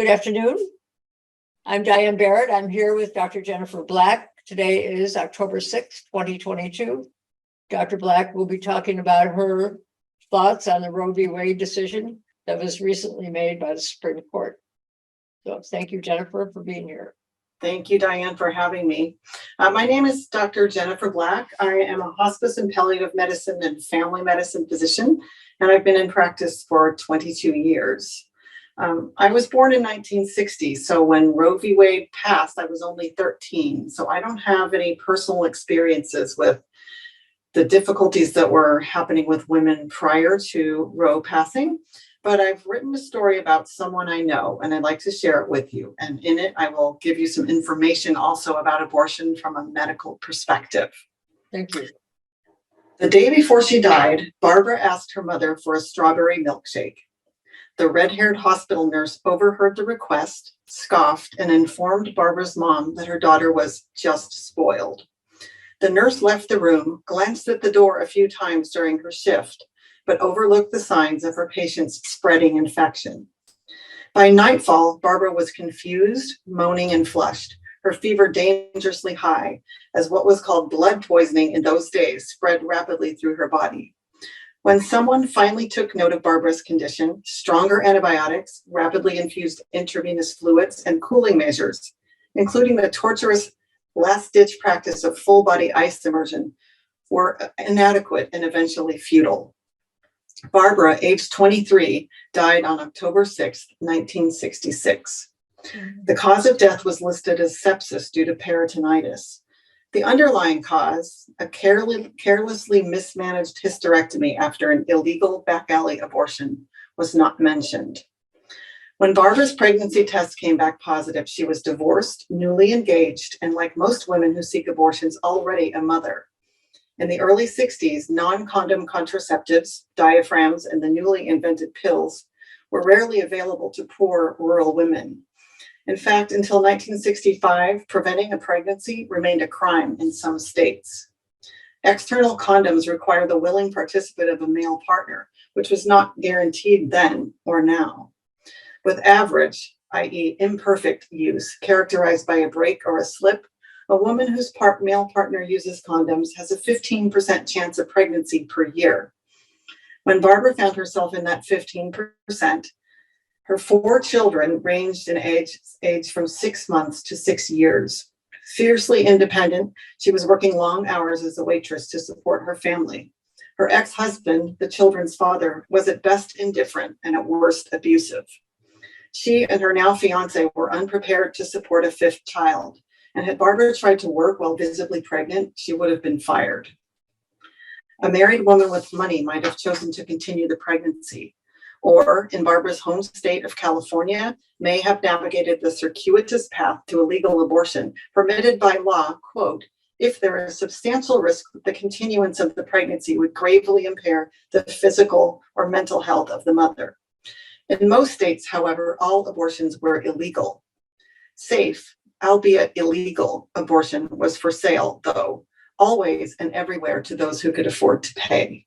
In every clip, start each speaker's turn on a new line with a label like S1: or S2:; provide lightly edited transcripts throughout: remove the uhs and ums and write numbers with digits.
S1: Good afternoon. I'm Diane Barrett. I'm here with Dr. Jennifer Black. Today is October 6th, 2022. Dr. Black will be talking about her thoughts on the Roe v. Wade decision that was recently made by the Supreme Court. So thank you, Jennifer, for being here.
S2: Thank you, Diane, for having me. My name is Dr. Jennifer Black. I am a hospice and palliative medicine and family medicine physician, and I've been in practice for 22 years. I was born in 1960, so when Roe v. Wade passed, I was only 13. So I don't have any personal experiences with the difficulties that were happening with women prior to Roe passing. But I've written a story about someone I know, and I'd like to share it with you. And in it, I will give you some information also about abortion from a medical perspective.
S1: Thank you.
S2: The day before she died, Barbara asked her mother for a strawberry milkshake. The red-haired hospital nurse overheard the request, scoffed, and informed Barbara's mom that her daughter was just spoiled. The nurse left the room, glanced at the door a few times during her shift, but overlooked the signs of her patient's spreading infection. By nightfall, Barbara was confused, moaning, and flushed, her fever dangerously high, as what was called blood poisoning in those days spread rapidly through her body. When someone finally took note of Barbara's condition, stronger antibiotics, rapidly infused intravenous fluids, and cooling measures, including the torturous last-ditch practice of full-body ice immersion, were inadequate and eventually futile. Barbara, aged 23, died on October 6, 1966. The cause of death was listed as sepsis due to peritonitis. The underlying cause, a carelessly mismanaged hysterectomy after an illegal back alley abortion, was not mentioned. When Barbara's pregnancy test came back positive, she was divorced, newly engaged, and like most women who seek abortions, already a mother. In the early 60s, non-condom contraceptives, diaphragms, and the newly invented pills were rarely available to poor rural women. In fact, until 1965, preventing a pregnancy remained a crime in some states. External condoms require the willing participant of a male partner, which was not guaranteed then or now. With average, i.e. imperfect use, characterized by a break or a slip, a woman whose male partner uses condoms has a 15% chance of pregnancy per year. When Barbara found herself in that 15%, her 4 children ranged in age from 6 months to 6 years. Fiercely independent, she was working long hours as a waitress to support her family. Her ex-husband, the children's father, was at best indifferent and at worst abusive. She and her now fiance were unprepared to support a 5th child, and had Barbara tried to work while visibly pregnant, she would have been fired. A married woman with money might have chosen to continue the pregnancy, or in Barbara's home state of California, may have navigated the circuitous path to a legal abortion permitted by law, quote, if there is substantial risk that the continuance of the pregnancy would gravely impair the physical or mental health of the mother. In most states, however, all abortions were illegal. Safe, albeit illegal, abortion was for sale, though, always and everywhere to those who could afford to pay.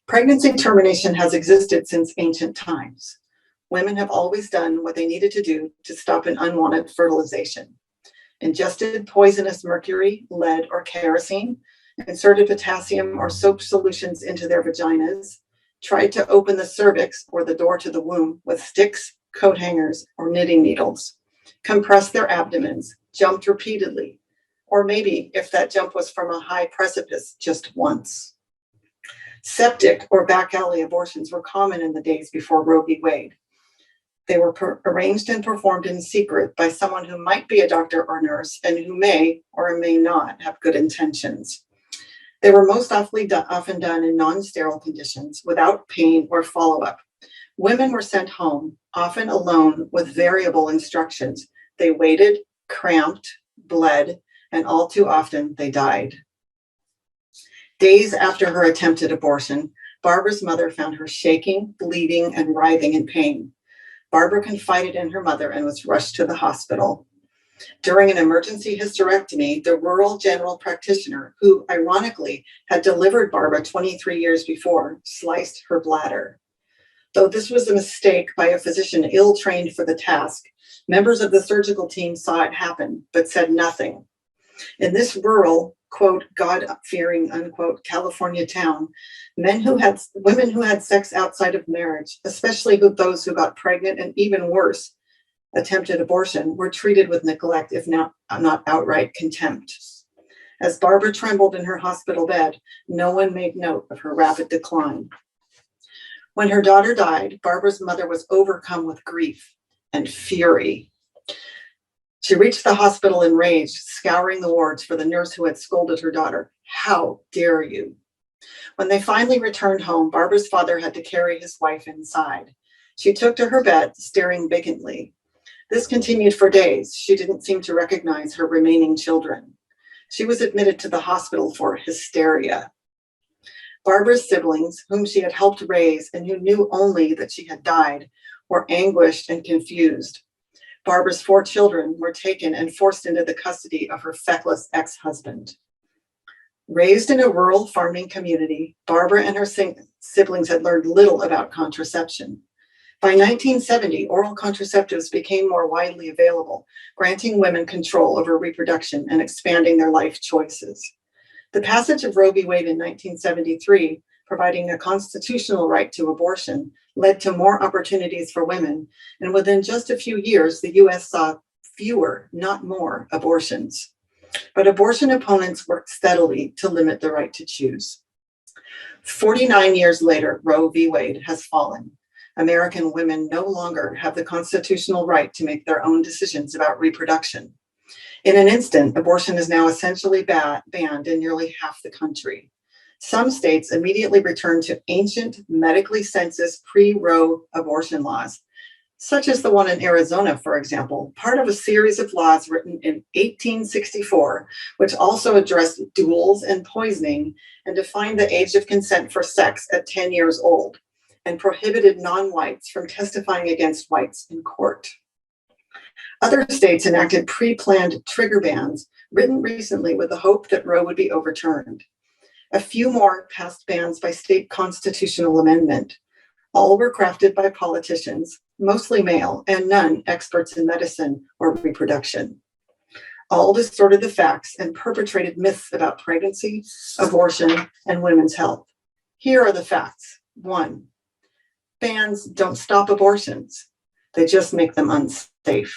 S2: Pregnancy termination has existed since ancient times. Women have always done what they needed to do to stop an unwanted fertilization. Ingested poisonous mercury, lead, or kerosene, inserted potassium or soap solutions into their vaginas, tried to open the cervix or the door to the womb with sticks, coat hangers, or knitting needles, compressed their abdomens, jumped repeatedly, or maybe if that jump was from a high precipice, just once. Septic or back alley abortions were common in the days before Roe v. Wade. They were arranged and performed in secret by someone who might be a doctor or nurse and who may or may not have good intentions. They were most often done in non-sterile conditions without pain or follow-up. Women were sent home, often alone with variable instructions. They waited, cramped, bled, and all too often they died. Days after her attempted abortion, Barbara's mother found her shaking, bleeding, and writhing in pain. Barbara confided in her mother and was rushed to the hospital. During an emergency hysterectomy, the rural general practitioner, who ironically had delivered Barbara 23 years before, sliced her bladder. Though this was a mistake by a physician ill-trained for the task, members of the surgical team saw it happen, but said nothing. In this rural, quote, God-fearing, unquote, California town, women who had sex outside of marriage, especially those who got pregnant and even worse, attempted abortion, were treated with neglect, if not outright contempt. As Barbara trembled in her hospital bed, no one made note of her rapid decline. When her daughter died, Barbara's mother was overcome with grief and fury. She reached the hospital enraged, scouring the wards for the nurse who had scolded her daughter. How dare you? When they finally returned home, Barbara's father had to carry his wife inside. She took to her bed, staring vacantly. This continued for days. She didn't seem to recognize her remaining children. She was admitted to the hospital for hysteria. Barbara's siblings, whom she had helped raise and who knew only that she had died, were anguished and confused. Barbara's 4 children were taken and forced into the custody of her feckless ex-husband. Raised in a rural farming community, Barbara and her siblings had learned little about contraception. By 1970, oral contraceptives became more widely available, granting women control over reproduction and expanding their life choices. The passage of Roe v. Wade in 1973, providing a constitutional right to abortion, led to more opportunities for women, and within just a few years, the U.S. saw fewer, not more, abortions. But abortion opponents worked steadily to limit the right to choose. 49 years later, Roe v. Wade has fallen. American women no longer have the constitutional right to make their own decisions about reproduction. In an instant, abortion is now essentially banned in nearly half the country. Some states immediately returned to ancient, medically census pre-Roe abortion laws, such as the one in Arizona, for example, part of a series of laws written in 1864, which also addressed duels and poisoning and defined the age of consent for sex at 10 years old, and prohibited non-whites from testifying against whites in court. Other states enacted pre-planned trigger bans, written recently with the hope that Roe would be overturned. A few more passed bans by state constitutional amendment. All were crafted by politicians, mostly male, and none experts in medicine or reproduction. All distorted the facts and perpetrated myths about pregnancy, abortion, and women's health. Here are the facts. 1, bans don't stop abortions. They just make them unsafe.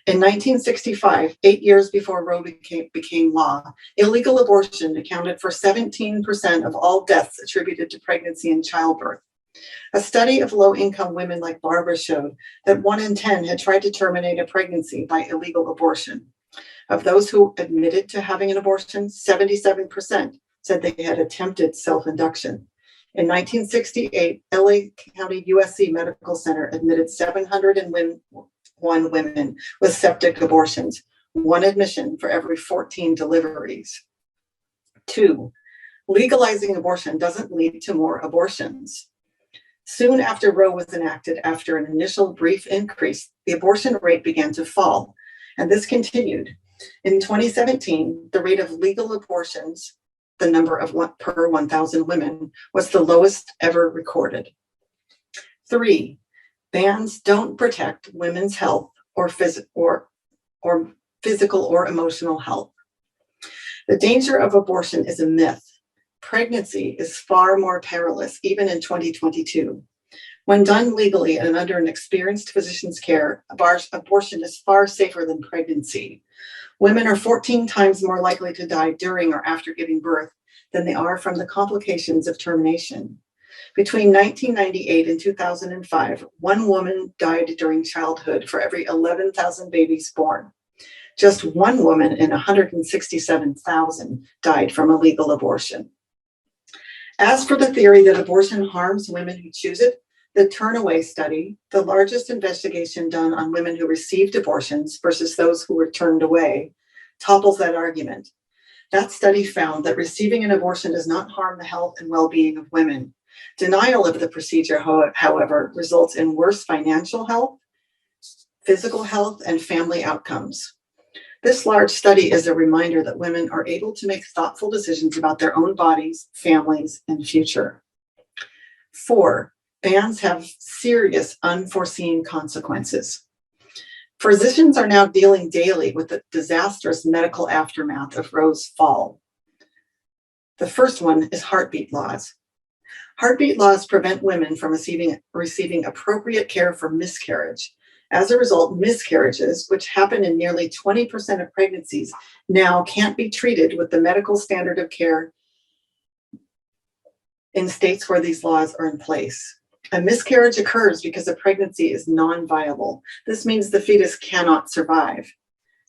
S2: In 1965, 8 years before Roe became law, illegal abortion accounted for 17% of all deaths attributed to pregnancy and childbirth. A study of low-income women like Barbara showed that 1 in 10 had tried to terminate a pregnancy by illegal abortion. Of those who admitted to having an abortion, 77% said they had attempted self-induction. In 1968, LA County USC Medical Center admitted 701 women with septic abortions, 1 admission for every 14 deliveries. 2, legalizing abortion doesn't lead to more abortions. Soon after Roe was enacted, after an initial brief increase, the abortion rate began to fall, and this continued. In 2017, the rate of legal abortions, the number of per 1,000 women, was the lowest ever recorded. 3, bans don't protect women's health or physical or emotional health. The danger of abortion is a myth. Pregnancy is far more perilous, even in 2022. When done legally and under an experienced physician's care, abortion is far safer than pregnancy. Women are 14 times more likely to die during or after giving birth than they are from the complications of termination. Between 1998 and 2005, 1 woman died during childhood for every 11,000 babies born. Just 1 woman in 167,000 died from illegal abortion. As for the theory that abortion harms women who choose it, the Turnaway study, the largest investigation done on women who received abortions versus those who were turned away, topples that argument. That study found that receiving an abortion does not harm the health and well-being of women. Denial of the procedure, however, results in worse financial health, physical health, and family outcomes. This large study is a reminder that women are able to make thoughtful decisions about their own bodies, families, and future. 4, Bans have serious unforeseen consequences. Physicians are now dealing daily with the disastrous medical aftermath of Rose Fall. The first one is heartbeat laws. Heartbeat laws prevent women from receiving appropriate care for miscarriage. As a result, miscarriages, which happen in nearly 20% of pregnancies, now can't be treated with the medical standard of care in states where these laws are in place. A miscarriage occurs because a pregnancy is non-viable. This means the fetus cannot survive.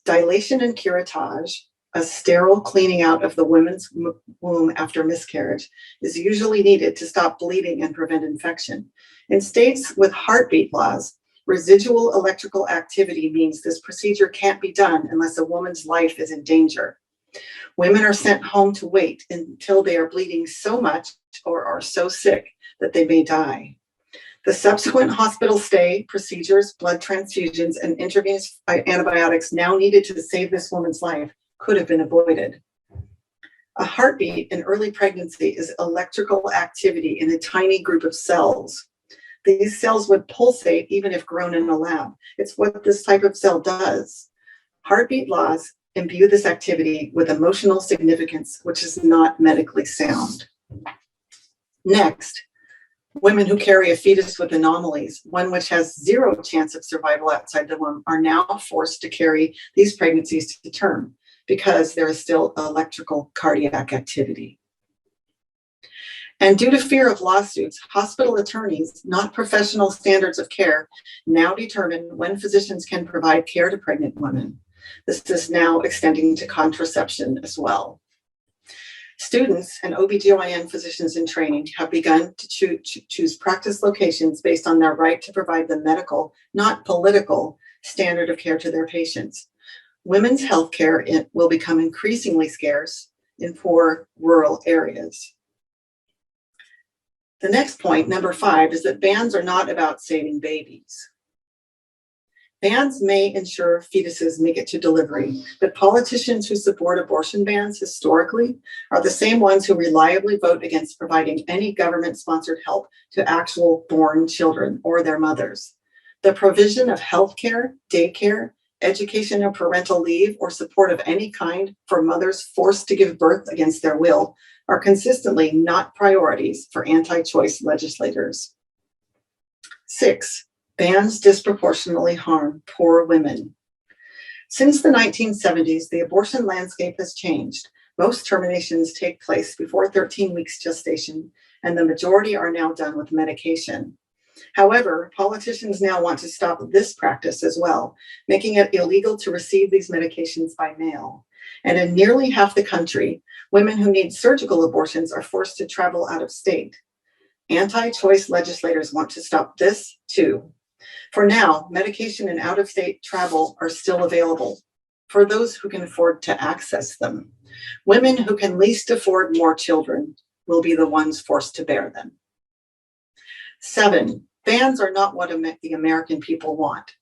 S2: Dilation and curettage, a sterile cleaning out of the woman's womb after miscarriage, is usually needed to stop bleeding and prevent infection. In states with heartbeat laws, residual electrical activity means this procedure can't be done unless a woman's life is in danger. Women are sent home to wait until they are bleeding so much or are so sick that they may die. The subsequent hospital stay, procedures, blood transfusions, and intravenous antibiotics now needed to save this woman's life could have been avoided. A heartbeat in early pregnancy is electrical activity in a tiny group of cells. These cells would pulsate even if grown in a lab. It's what this type of cell does. Heartbeat laws imbue this activity with emotional significance, which is not medically sound. Next, women who carry a fetus with anomalies, one which has zero chance of survival outside the womb, are now forced to carry these pregnancies to term because there is still electrical cardiac activity. And due to fear of lawsuits, hospital attorneys, not professional standards of care, now determine when physicians can provide care to pregnant women. This is now extending to contraception as well. Students and OBGYN physicians in training have begun to choose practice locations based on their right to provide the medical, not political, standard of care to their patients. Women's health care will become increasingly scarce in poor rural areas. The next point, number 5, is that bans are not about saving babies. Bans may ensure fetuses make it to delivery, but politicians who support abortion bans historically are the same ones who reliably vote against providing any government-sponsored help to actual born children or their mothers. The provision of healthcare, daycare, education or parental leave, or support of any kind for mothers forced to give birth against their will are consistently not priorities for anti-choice legislators. 6. Bans disproportionately harm poor women. Since the 1970s, the abortion landscape has changed. Most terminations take place before 13 weeks gestation, and the majority are now done with medication. However, politicians now want to stop this practice as well, making it illegal to receive these medications by mail. And in nearly half the country, women who need surgical abortions are forced to travel out of state. Anti-choice legislators want to stop this too. For now, medication and out-of-state travel are still available for those who can afford to access them. Women who can least afford more children will be the ones forced to bear them. 7, bans are not what the American people want.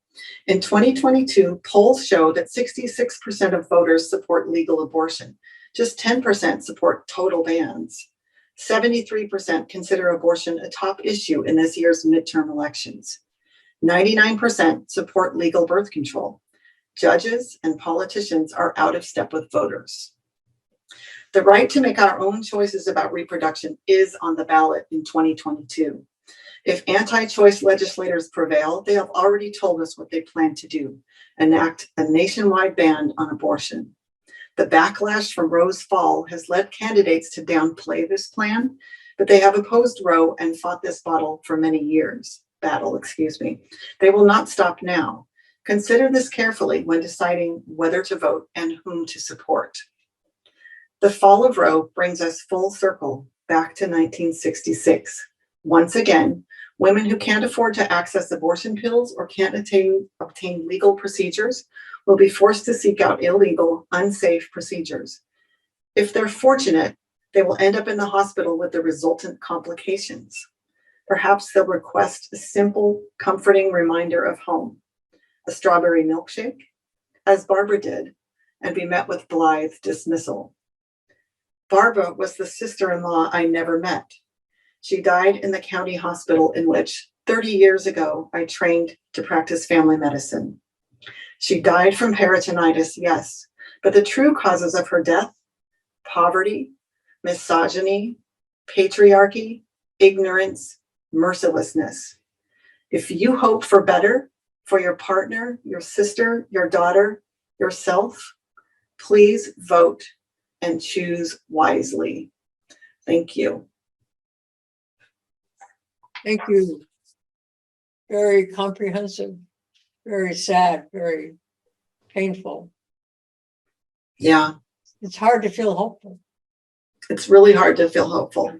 S2: In 2022, polls show that 66% of voters support legal abortion. Just 10% support total bans. 73% consider abortion a top issue in this year's midterm elections. 99% support legal birth control. Judges and politicians are out of step with voters. The right to make our own choices about reproduction is on the ballot in 2022. If anti-choice legislators prevail, they have already told us what they plan to do: enact a nationwide ban on abortion. The backlash from Rose Fall has led candidates to downplay this plan, but they have opposed Roe and fought this battle for many years. They will not stop now. Consider this carefully when deciding whether to vote and whom to support. The fall of Roe brings us full circle back to 1966. Once again, women who can't afford to access abortion pills or can't obtain legal procedures will be forced to seek out illegal, unsafe procedures. If they're fortunate, they will end up in the hospital with the resultant complications. Perhaps they'll request a simple, comforting reminder of home, a strawberry milkshake, as Barbara did, and be met with blithe dismissal. Barbara was the sister-in-law I never met. She died in the county hospital in which 30 years ago I trained to practice family medicine. She died from peritonitis, yes, but the true causes of her death, poverty, misogyny, patriarchy, ignorance, mercilessness. If you hope for better for your partner, your sister, your daughter, yourself, please vote and choose wisely. Thank you.
S1: Thank you. Very comprehensive, very sad, very painful.
S2: Yeah,
S1: It's hard to feel hopeful.
S2: it's really hard to feel hopeful.